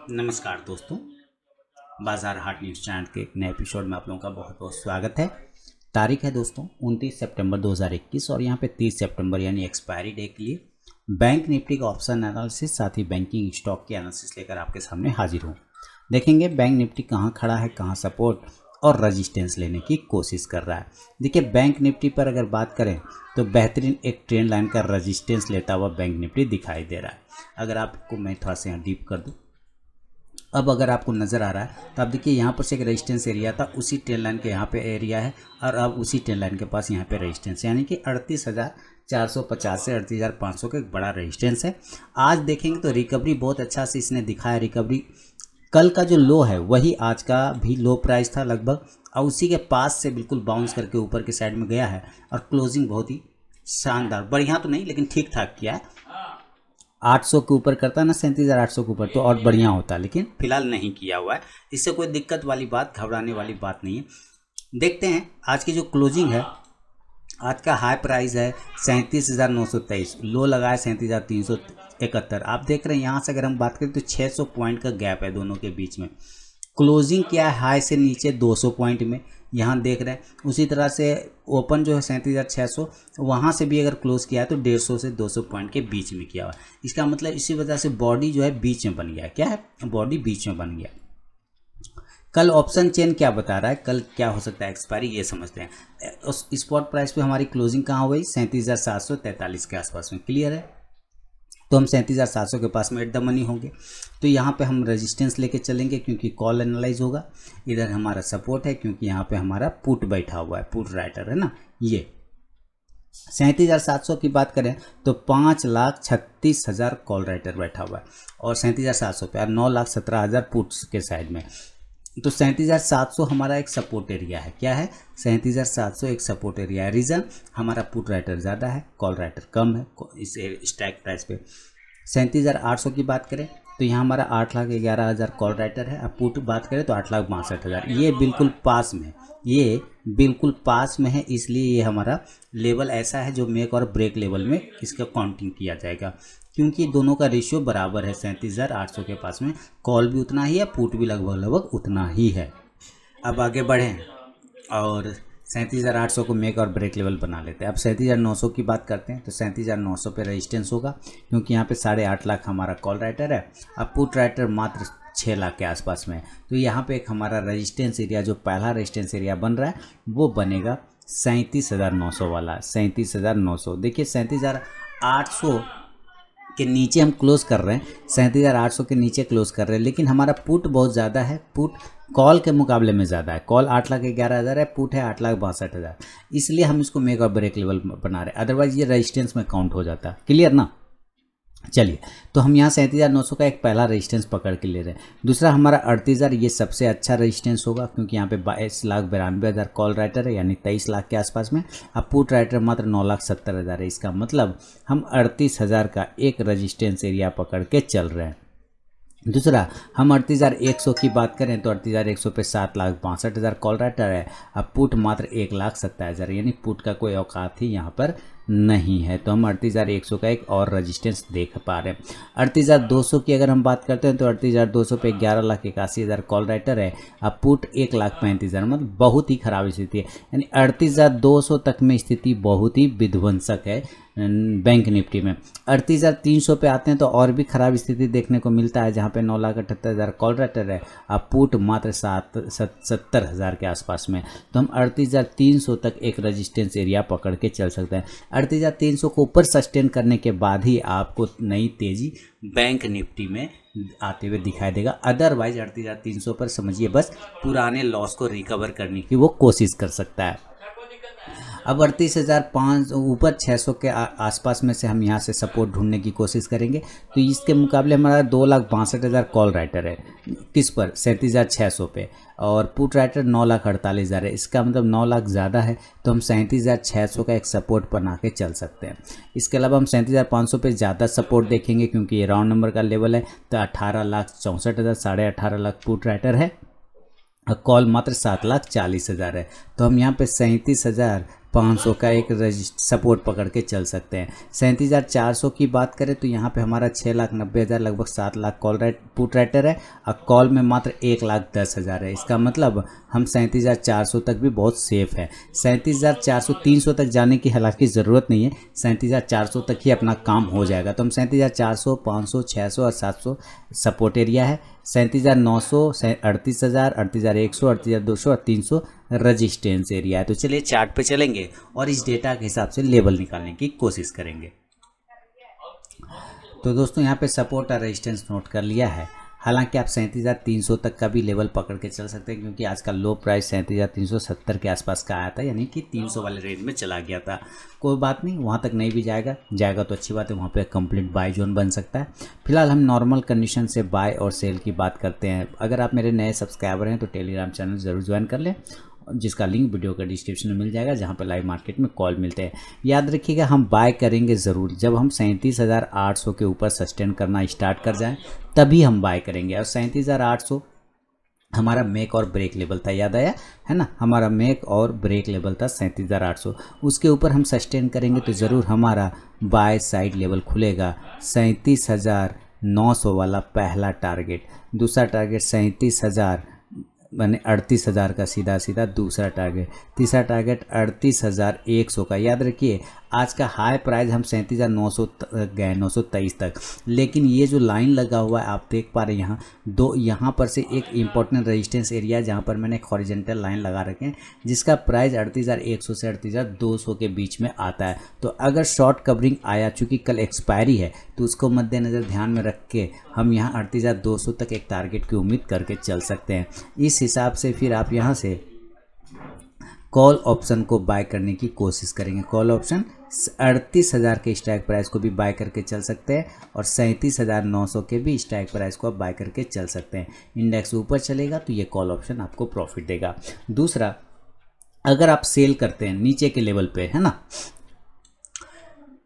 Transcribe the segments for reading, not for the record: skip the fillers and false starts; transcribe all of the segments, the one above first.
नमस्कार दोस्तों, बाजार हाट न्यूज़ चैनल के एक नए एपिसोड में आप लोगों का बहुत बहुत स्वागत है। तारीख है दोस्तों 29 सितंबर 2021 और यहाँ पे 30 सितंबर यानी एक्सपायरी डे के लिए बैंक निफ्टी का ऑप्शन एनालिसिस साथ ही बैंकिंग स्टॉक की एनालिसिस लेकर आपके सामने हाजिर हूँ। देखेंगे बैंक निफ्टी कहाँ खड़ा है, कहाँ सपोर्ट और रजिस्टेंस लेने की कोशिश कर रहा है। देखिए बैंक निफ्टी पर अगर बात करें तो बेहतरीन एक ट्रेंड लाइन का रजिस्टेंस लेता हुआ बैंक निफ्टी दिखाई दे रहा है। अगर आपको मैं थोड़ा सा यहाँ डीप कर दूँ, अब अगर आपको नज़र आ रहा है तो आप देखिए यहाँ पर से एक रेजिस्टेंस एरिया था, उसी ट्रेंड लाइन के यहाँ पे एरिया है और अब उसी ट्रेंड लाइन के पास यहाँ पे रेजिस्टेंस यानी कि 38,450 से 38,500 का एक बड़ा रेजिस्टेंस है। आज देखेंगे तो रिकवरी बहुत अच्छा से इसने दिखाया। रिकवरी कल का जो लो है वही आज का भी लो प्राइस था लगभग, और उसी के पास से बिल्कुल बाउंस करके ऊपर के साइड में गया है और क्लोजिंग बहुत ही शानदार, बढ़िया तो नहीं लेकिन ठीक ठाक किया है। 800 के ऊपर करता ना, 37,800 के ऊपर तो और बढ़िया होता, लेकिन फिलहाल नहीं किया हुआ है। इससे कोई दिक्कत वाली बात, घबराने वाली बात नहीं है। देखते हैं आज की जो क्लोजिंग है। आज का हाई प्राइस है 37,923, लो लगा है 37,371। आप देख रहे हैं यहाँ से अगर हम बात करें तो 600 पॉइंट का गैप है दोनों के बीच में। क्लोजिंग क्या है हाई से नीचे 200 पॉइंट में, यहाँ देख रहे हैं। उसी तरह से ओपन जो है 37,600, वहाँ से भी अगर क्लोज किया है तो 150 से 200 पॉइंट के बीच में किया हुआ है। इसका मतलब इसी वजह से बॉडी जो है बीच में बन गया है। क्या है? बॉडी बीच में बन गया। कल ऑप्शन चेन क्या बता रहा है, कल क्या हो सकता है एक्सपायरी, ये समझते हैं। उस स्पॉट प्राइस पे हमारी क्लोजिंग कहाँ हुई? 37,743 के आसपास में। क्लियर है? तो हम 37,700 के पास में एट द मनी होंगे। तो यहाँ पे हम रेजिस्टेंस लेके चलेंगे क्योंकि कॉल एनालाइज होगा। इधर हमारा सपोर्ट है क्योंकि यहाँ पे हमारा पुट बैठा हुआ है, पुट राइटर है ना। ये 37,700 की बात करें तो 5,36,000 कॉल राइटर बैठा हुआ है और 37,700 पे 9,17,000 पुट्स के साइड में। तो 37,700 हमारा एक सपोर्ट एरिया है। क्या है? 37,700 एक सपोर्ट एरिया है। रीज़न हमारा पुट राइटर ज़्यादा है, कॉल राइटर कम है। इस स्ट्राइक प्राइस पे 37,800 की बात करें तो यहाँ हमारा 8,11,000 कॉल राइटर है। अब पुट बात करें तो 8,62,000। ये बिल्कुल पास में है, ये बिल्कुल पास में है। इसलिए ये हमारा लेवल ऐसा है जो मेक और ब्रेक लेवल में इसका काउंटिंग किया जाएगा, क्योंकि दोनों का रेशियो बराबर है। 37,800 के पास में कॉल भी उतना ही है, पुट भी लगभग उतना ही है। अब आगे बढ़ें और 37,800 को मेक और ब्रेक लेवल बना लेते हैं। अब 37,900 की बात करते हैं तो 37,900 पे रेजिस्टेंस होगा क्योंकि यहाँ पे 8.5 लाख हमारा कॉल राइटर है। अब पुट राइटर मात्र 6 लाख के आसपास में है। तो यहाँ पे एक हमारा रेजिस्टेंस एरिया, जो पहला रेजिस्टेंस एरिया बन रहा है वो बनेगा 37,900 वाला। 37,900 देखिए 37,800 के नीचे हम क्लोज कर रहे हैं, 37,800 के नीचे क्लोज कर रहे हैं, लेकिन हमारा पुट बहुत ज़्यादा है। पुट कॉल के मुकाबले में ज़्यादा है। कॉल 8,11,000 है, पुट है 8,62,000। इसलिए हम इसको मेक और ब्रेक लेवल बना रहे हैं, अदरवाइज ये रेजिस्टेंस में काउंट हो जाता है। क्लियर ना? चलिए, तो हम यहाँ 37,900 का एक पहला रेजिस्टेंस पकड़ के ले रहे हैं। दूसरा हमारा 38,000, ये सबसे अच्छा रेजिस्टेंस होगा क्योंकि यहाँ पे 22,92,000 कॉल राइटर है यानी 23 लाख के आसपास में। अब पुट राइटर मात्र 9,70,000 है। इसका मतलब हम 38,000 का एक रेजिस्टेंस एरिया पकड़ के चल रहे हैं। दूसरा हम 38,100 की बात करें तो 38,100 पे 7,62,000 कॉल राइटर है। अब पुट मात्र 1,27,000 यानी पुट का कोई औकात ही यहाँ पर नहीं है। तो हम 38,100 का एक और रजिस्टेंस देख पा रहे हैं। 38,200 की अगर हम बात करते हैं तो 38,200 पे 11,81,000 कॉल राइटर है। अब पुट 1,35,000, मतलब बहुत ही खराब स्थिति है। यानी 38,200 तक में स्थिति बहुत ही विध्वंसक है बैंक निफ्टी में। 38,300 पे आते हैं तो और भी खराब स्थिति देखने को मिलता है, जहाँ पे 9,78,000 कॉल राइटर है। अब पुट मात्र 70,000 के आसपास में। तो हम 38,300 तक एक रेजिस्टेंस एरिया पकड़ के चल सकते हैं। 38,300 को ऊपर सस्टेन करने के बाद ही आपको नई तेजी बैंक निफ्टी में आते हुए दिखाई देगा। अदरवाइज 38,300 पर समझिए बस पुराने लॉस को रिकवर करने की वो कोशिश कर सकता है। अब 38,500 ऊपर 600 के आसपास में से हम यहाँ से सपोर्ट ढूंढने की कोशिश करेंगे। तो इसके मुकाबले हमारा 2,62,000 कॉल राइटर है। किस पर? 37,600 पे। और पुट राइटर 9,48,000 है। इसका मतलब 9 लाख ज़्यादा है। तो हम 37,600 का एक सपोर्ट बना के चल सकते हैं। इसके अलावा हम 37,500 पे ज़्यादा सपोर्ट देखेंगे क्योंकि ये राउंड नंबर का लेवल है। तो 18,64,000, 18.5 लाख पुट राइटर है। कॉल मात्र 7,40,000 है। तो हम यहाँ पे 500 का एक सपोर्ट पकड़ के चल सकते हैं। 37,400 की बात करें तो यहाँ पे हमारा 6,90,000 लगभग 7 लाख पुट राइटर है और कॉल में मात्र 1,10,000 है। इसका मतलब हम 37,400 तक भी बहुत सेफ है। 37,400 300 तक जाने की हालांकि ज़रूरत नहीं है, 37,400 तक ही अपना काम हो जाएगा। तो हम 37,400, 500, 600 और 700 सपोर्ट एरिया है। 37,900, 38,000, 38,100, 38,200 और 300 रजिस्टेंस एरिया है। तो चलिए चार्ट पे चलेंगे और इस डेटा के हिसाब से लेवल निकालने की कोशिश करेंगे। तो दोस्तों यहाँ पे सपोर्ट और रेजिस्टेंस नोट कर लिया है। हालांकि आप 37,300 तक का भी लेवल पकड़ के चल सकते हैं, क्योंकि आज का लो प्राइस 37,370 के आसपास का आया था, यानी कि 300 वाले रेंज में चला गया था। कोई बात नहीं, वहाँ तक नहीं भी जाएगा तो अच्छी बात है, वहाँ पे कंप्लीट बाय जोन बन सकता है। फिलहाल हम नॉर्मल कंडीशन से बाय और सेल की बात करते हैं। अगर आप मेरे नए सब्सक्राइबर हैं तो टेलीग्राम चैनल ज़रूर ज्वाइन कर लें, जिसका लिंक वीडियो का डिस्क्रिप्शन में मिल जाएगा, जहां पर लाइव मार्केट में कॉल मिलते हैं। याद रखिएगा हम बाय करेंगे ज़रूर जब हम 37,800 के ऊपर सस्टेन करना स्टार्ट कर जाएं, तभी हम बाय करेंगे। और 37,800 हमारा मेक और ब्रेक लेवल था, याद आया है ना, हमारा मेक और ब्रेक लेवल था 37,800। उसके ऊपर हम सस्टेन करेंगे तो ज़रूर हमारा बाय साइड लेवल खुलेगा 37,900 वाला पहला टारगेट। दूसरा टारगेट 37,000 मैंने 38,000 का सीधा दूसरा टारगेट। तीसरा टारगेट 38,100 का। याद रखिए आज का हाई प्राइस हम 37,900 गए, 923 तक, लेकिन ये जो लाइन लगा हुआ है आप देख पा रहे हैं यहाँ पर से एक इम्पोर्टेंट रेजिस्टेंस एरिया, जहाँ पर मैंने एक हॉरिजॉन्टल लाइन लगा रखे हैं, जिसका प्राइस 38,100 से 38,200 के बीच में आता है। तो अगर शॉर्ट कवरिंग आया, चूँकि कल एक्सपायरी है, तो उसको मद्देनज़र ध्यान में रख के हम यहाँ 38,200 तक एक टारगेट की उम्मीद करके चल सकते हैं। इस हिसाब से फिर आप यहाँ से कॉल ऑप्शन को बाय करने की कोशिश करेंगे। कॉल ऑप्शन 38,000 के स्ट्राइक प्राइस को भी बाय करके चल सकते हैं और 37,900 के भी स्ट्राइक प्राइस को आप बाय करके चल सकते हैं। इंडेक्स ऊपर चलेगा तो ये कॉल ऑप्शन आपको प्रॉफिट देगा। दूसरा, अगर आप सेल करते हैं नीचे के लेवल पे, है ना,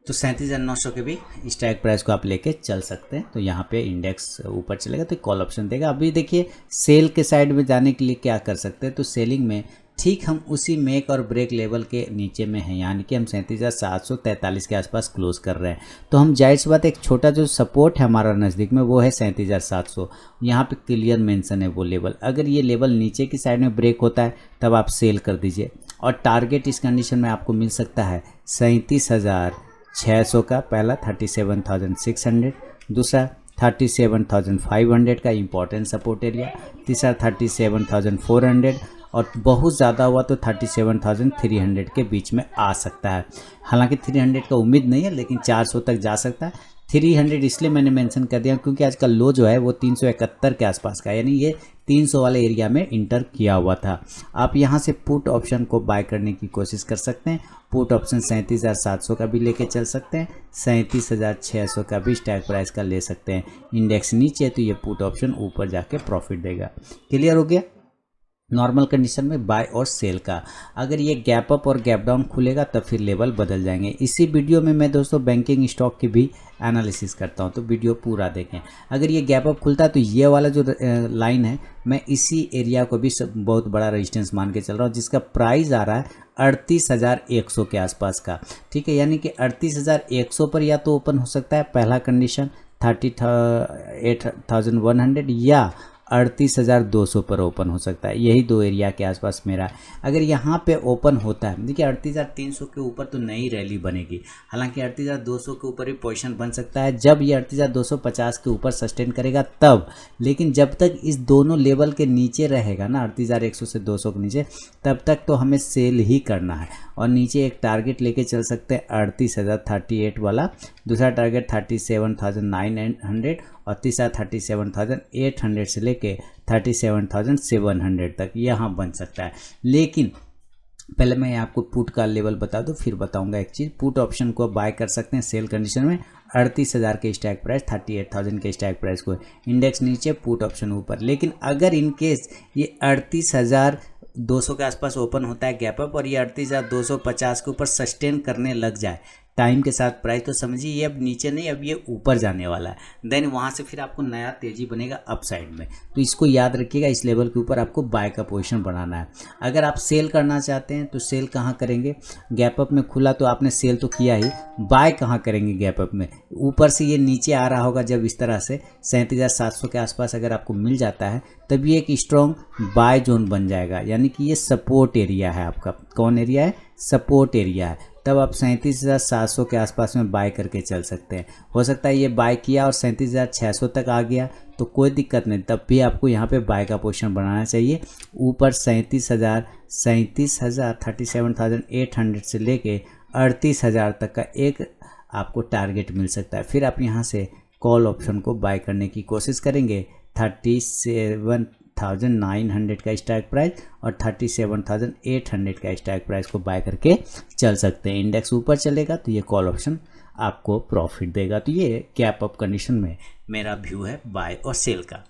तो 37,900 के भी स्ट्राइक प्राइस को आप लेके चल सकते हैं। तो यहाँ पे इंडेक्स ऊपर चलेगा तो कॉल ऑप्शन देगा। अभी देखिए सेल के साइड में जाने के लिए क्या कर सकते हैं, तो सेलिंग में ठीक हम उसी मेक और ब्रेक लेवल के नीचे में हैं, यानी कि हम 37,743 के आसपास क्लोज कर रहे हैं। तो हम जाहिर सी बात एक छोटा जो सपोर्ट है हमारा नज़दीक में वो है 37,700, यहाँ पे क्लियर मेंशन है वो लेवल। अगर ये लेवल नीचे की साइड में ब्रेक होता है तब आप सेल कर दीजिए। और टारगेट इस कंडीशन में आपको मिल सकता है 37,600 का, पहला 37,600, दूसरा 37,500 का इंपॉर्टेंट सपोर्ट एरिया, तीसरा 37,400 और बहुत ज़्यादा हुआ तो 37,300 के बीच में आ सकता है। हालांकि 300 का उम्मीद नहीं है, लेकिन 400 तक जा सकता है। 300 इसलिए मैंने मेंशन कर दिया क्योंकि आज का लो जो है वो 371 के आसपास का, यानी ये 300 वाले एरिया में इंटर किया हुआ था। आप यहाँ से पुट ऑप्शन को बाय करने की कोशिश कर सकते हैं। पुट ऑप्शन 37,700 का भी लेके चल सकते हैं, 37,600 का भी स्ट्राइक प्राइस का ले सकते हैं। इंडेक्स नीचे तो ये पुट ऑप्शन ऊपर जाके प्रॉफिट देगा। क्लियर हो गया नॉर्मल कंडीशन में बाय और सेल का। अगर ये गैप अप और गैप डाउन खुलेगा तब फिर लेवल बदल जाएंगे। इसी वीडियो में मैं दोस्तों बैंकिंग स्टॉक की भी एनालिसिस करता हूं, तो वीडियो पूरा देखें। अगर ये गैप अप खुलता है तो ये वाला जो लाइन है, मैं इसी एरिया को भी बहुत बड़ा रेजिस्टेंस मान के चल रहा हूँ, जिसका प्राइस आ रहा है 38,100 के आसपास का। ठीक है, यानी कि 38,100 पर या तो ओपन हो सकता है पहला कंडीशन 38,100 या 38,200 पर ओपन हो सकता है। यही दो एरिया के आसपास मेरा। अगर यहाँ पे ओपन होता है, देखिए 38,300 के ऊपर तो नई रैली बनेगी, हालांकि 38,200 के ऊपर भी पोजीशन बन सकता है जब ये 38,250 के ऊपर सस्टेन करेगा तब। लेकिन जब तक इस दोनों लेवल के नीचे रहेगा ना, 38,100 से 200 के नीचे, तब तक तो हमें सेल ही करना है। और नीचे एक टारगेट लेके चल सकते हैं 38,038 वाला, दूसरा टारगेट 37,900 और तीसरा 37,800 से लेके 37,700 तक यहाँ बन सकता है। लेकिन पहले मैं आपको पुट का लेवल बता दूं, फिर बताऊंगा एक चीज़। पुट ऑप्शन को बाय कर सकते हैं सेल कंडीशन में 38,000 के स्ट्राइक प्राइस, 38,000 के स्ट्राइक प्राइस को, इंडेक्स नीचे पुट ऑप्शन ऊपर। लेकिन अगर इनकेस ये 38,200 के आसपास ओपन होता है गैप अप और ये 38,250 के ऊपर सस्टेन करने लग जाए, टाइम के साथ प्राइस, तो समझिए ये अब नीचे नहीं, अब ये ऊपर जाने वाला है, देन वहाँ से फिर आपको नया तेज़ी बनेगा अप साइड में। तो इसको याद रखिएगा, इस लेवल के ऊपर आपको बाय का पोजीशन बनाना है। अगर आप सेल करना चाहते हैं तो सेल कहाँ करेंगे, गैप अप में खुला तो आपने सेल तो किया ही, बाय कहाँ करेंगे गैप अप में, ऊपर से ये नीचे आ रहा होगा जब इस तरह से 37,700 के आसपास अगर आपको मिल जाता है तब ये एक स्ट्रॉन्ग बाय जोन बन जाएगा, यानी कि ये सपोर्ट एरिया है आपका। कौन एरिया है, सपोर्ट एरिया है। तब आप 37,700 के आसपास में बाय करके चल सकते हैं। हो सकता है ये बाय किया और 37,600 तक आ गया तो कोई दिक्कत नहीं, तब भी आपको यहाँ पे बाय का पोजीशन बनाना चाहिए। ऊपर 37,800 से लेके 38,000 तक का एक आपको टारगेट मिल सकता है। फिर आप यहाँ से कॉल ऑप्शन को बाय करने की कोशिश करेंगे। 37,900 का स्ट्राइक प्राइस और 37,800 का स्ट्राइक प्राइस को बाय करके चल सकते हैं। इंडेक्स ऊपर चलेगा तो ये कॉल ऑप्शन आपको प्रॉफिट देगा। तो ये गैप अप कंडीशन में मेरा व्यू है बाय और सेल का।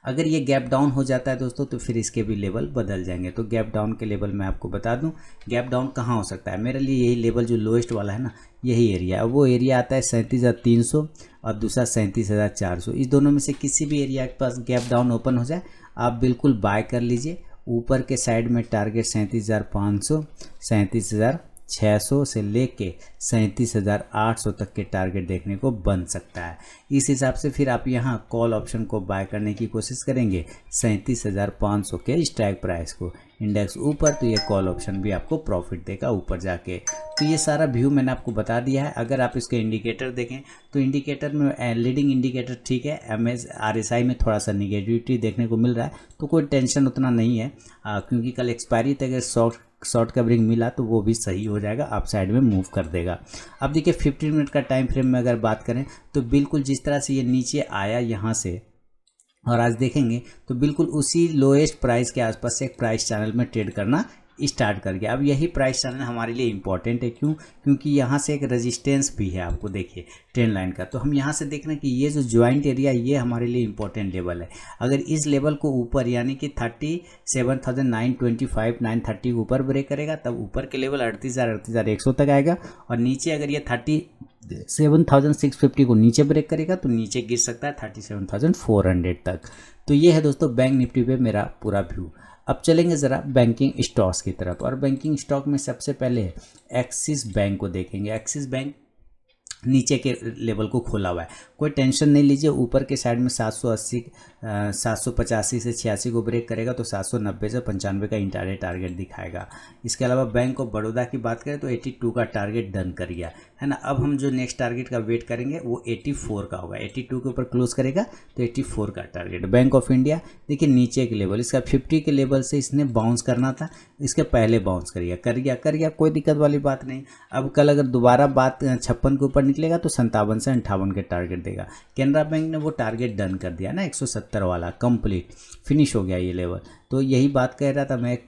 अगर ये गैप डाउन हो जाता है दोस्तों तो फिर इसके भी लेवल बदल जाएंगे। तो गैप डाउन के लेवल मैं आपको बता दूं, गैप डाउन कहाँ हो सकता है, मेरे लिए यही लेवल जो लोएस्ट वाला है ना, यही एरिया। वो एरिया आता है 37,300 और दूसरा 37,400। इस दोनों में से किसी भी एरिया के पास गैप डाउन ओपन हो जाए आप बिल्कुल बाय कर लीजिए। ऊपर के साइड में टारगेट 37,500, 37,600 से लेके 37,800 तक के टारगेट देखने को बन सकता है। इस हिसाब से फिर आप यहाँ कॉल ऑप्शन को बाय करने की कोशिश करेंगे 37,500 के स्ट्राइक प्राइस को। इंडेक्स ऊपर तो ये कॉल ऑप्शन भी आपको प्रॉफिट देगा ऊपर जाके। तो ये सारा व्यू मैंने आपको बता दिया है। अगर आप इसके इंडिकेटर देखें तो इंडिकेटर में लीडिंग इंडिकेटर ठीक है, RSI में थोड़ा सा निगेटिविटी देखने को मिल रहा है, तो कोई टेंशन उतना नहीं है क्योंकि कल एक्सपायरी तक अगर शॉर्ट कवरिंग मिला तो वो भी सही हो जाएगा, अप साइड में मूव कर देगा। अब देखिए 15 मिनट का टाइम फ्रेम में अगर बात करें तो बिल्कुल जिस तरह से ये नीचे आया यहाँ से और आज देखेंगे तो बिल्कुल उसी लोएस्ट प्राइस के आसपास से एक प्राइस चैनल में ट्रेड करना स्टार्ट कर गया। अब यही प्राइस चैनल हमारे लिए इंपॉर्टेंट है, क्यों, क्योंकि यहाँ से एक रेजिस्टेंस भी है आपको देखिए ट्रेंड लाइन का। तो हम यहाँ से देख रहे हैं कि ये जो ज्वाइंट एरिया ये हमारे लिए इंपॉर्टेंट लेवल है। अगर इस लेवल को ऊपर यानी कि 37,925 930 ऊपर ब्रेक करेगा तब ऊपर के लेवल 38,100 तक आएगा, और नीचे अगर ये 37,650 को नीचे ब्रेक करेगा तो नीचे गिर सकता है 37,400 तक। तो ये है दोस्तों बैंक निफ्टी पे मेरा पूरा व्यू। अब चलेंगे ज़रा बैंकिंग स्टॉक्स की तरफ, और बैंकिंग स्टॉक में सबसे पहले एक्सिस बैंक को देखेंगे। एक्सिस बैंक नीचे के लेवल को खोला हुआ है, कोई टेंशन नहीं लीजिए। ऊपर के साइड में 785 से 86 को ब्रेक करेगा तो 790 से 95 का इंट्राडे टारगेट दिखाएगा। इसके अलावा बैंक ऑफ बड़ौदा की बात करें तो 82 का टारगेट डन कर गया है ना। अब हम जो नेक्स्ट टारगेट का वेट करेंगे वो 84 का होगा। 82 के ऊपर क्लोज करेगा तो 84 का टारगेट। बैंक ऑफ इंडिया देखिए नीचे के लेवल, इसका 50 के लेवल से इसने बाउंस करना था, इसके पहले बाउंस कर गया, कोई दिक्कत वाली बात नहीं। अब कल अगर दोबारा बात 56 के ऊपर निकलेगा तो 57 से 58 के टारगेट देगा। कैनरा बैंक ने वो टारगेट डन कर दिया ना 170 वाला, कंप्लीट फिनिश हो गया ये लेवल। तो यही बात कह रहा था मैं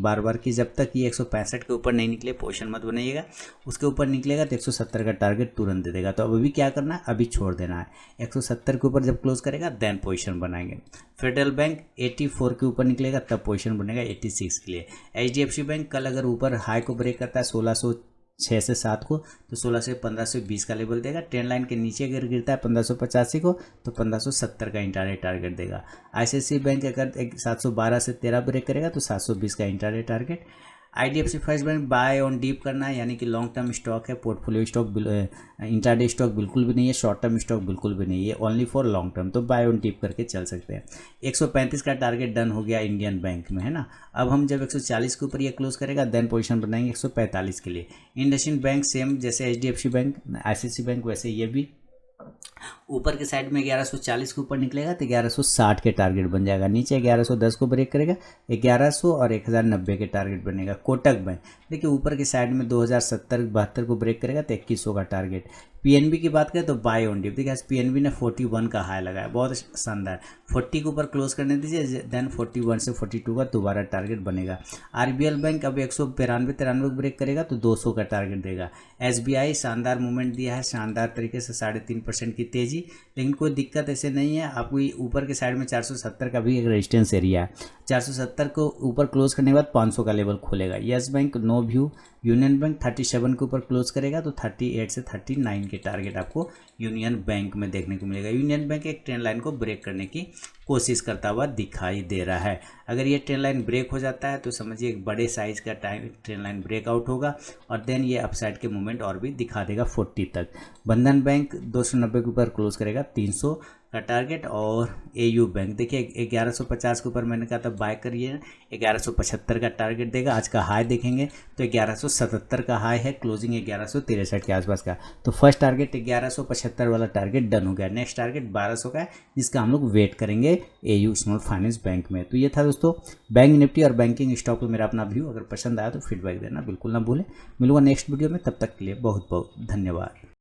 बार बार कि जब तक ये 165 के ऊपर नहीं निकले पोजीशन मत बनाइएगा, उसके ऊपर निकलेगा तो 170 का टारगेट तुरंत दे देगा। तो अब अभी क्या करना है, अभी छोड़ देना है। 170 के ऊपर जब क्लोज करेगा देन पोजीशन बनाएंगे। फेडरल बैंक 84 के ऊपर निकलेगा तब पोजीशन बनेगा 86 के लिए। HDFC बैंक कल अगर ऊपर हाई को ब्रेक करता है 1606 से 7 को तो 16 से 1520 का लेवल देगा। ट्रेंड लाइन के नीचे अगर गिरता है 1585 को तो 1570 का इंट्राडे टारगेट देगा। ICICI बैंक अगर 712 से 13 ब्रेक करेगा तो 720 का intraday target. IDFC first bank buy on dip करना है, यानी कि लॉन्ग टर्म स्टॉक है, पोर्टफोलियो स्टॉक, इंट्राडे स्टॉक बिल्कुल भी नहीं है, शॉर्ट टर्म स्टॉक बिल्कुल भी नहीं है, ओनली फॉर लॉन्ग टर्म। तो बाय ऑन डीप करके चल सकते हैं। 135 का टारगेट डन हो गया इंडियन बैंक में, है ना। अब हम जब 140 के ऊपर ये क्लोज करेगा देन पोजीशन बनाएंगे 145 के लिए। इंडसइंड बैंक सेम जैसे HDFC बैंक, ICICI बैंक वैसे ये भी ऊपर के साइड में 1140 के ऊपर निकलेगा तो 1160 के टारगेट बन जाएगा। नीचे 1110 को ब्रेक करेगा 1100 और 1090 के टारगेट बनेगा। कोटक बैंक देखिए ऊपर के साइड में 2070-72 को ब्रेक करेगा तो 2100 का टारगेट। PNB की बात करें तो बाय ऑन डिप, देखिए PNB ने 41 का हाई लगाया, बहुत शानदार। 40 के ऊपर क्लोज करने दीजिए देन 41 से 42 का दोबारा टारगेट बनेगा। RBL बैंक अब 192-93 को ब्रेक करेगा तो 200 का टारगेट देगा। SBI शानदार मूवमेंट दिया है, शानदार तरीके से 3.5% की तेजी, लेकिन कोई दिक्कत ऐसे नहीं है। आपको ऊपर के साइड में 470 का भी एक रेजिस्टेंस एरिया है, 470 को ऊपर क्लोज करने के बाद 500 का लेवल खोलेगा। Yes Bank no no view. Union Bank 37 के ऊपर क्लोज करेगा तो 38 से 39 के टारगेट आपको यूनियन बैंक में देखने को मिलेगा। यूनियन बैंक एक ट्रेंड लाइन को ब्रेक करने की कोशिश करता हुआ दिखाई दे रहा है। अगर ये ट्रेंड लाइन ब्रेक हो जाता है तो समझिए एक बड़े साइज का ट्रेंड लाइन ब्रेकआउट होगा और देन ये अपसाइड के मूवमेंट और भी दिखा देगा 40 तक। बंधन बैंक 290 के ऊपर क्लोज करेगा 300 का टारगेट। और एयू बैंक देखिए 1150 के ऊपर मैंने कहा था बाय करिए, 1175 का टारगेट देगा। आज का हाई देखेंगे तो 1177 का हाई है, क्लोजिंग 1163 के आसपास का। तो फर्स्ट टारगेट 1175 वाला टारगेट डन हो गया। नेक्स्ट टारगेट 1200 का है जिसका हम लोग वेट करेंगे एयू स्मॉल फाइनेंस बैंक में। तो ये था दोस्तों बैंक निफ्टी और बैंकिंग स्टॉक पे मेरा अपना व्यू। अगर पसंद आया तो फीडबैक देना बिल्कुल ना भूलें। मिलूंगा नेक्स्ट वीडियो में, तब तक के लिए बहुत बहुत धन्यवाद।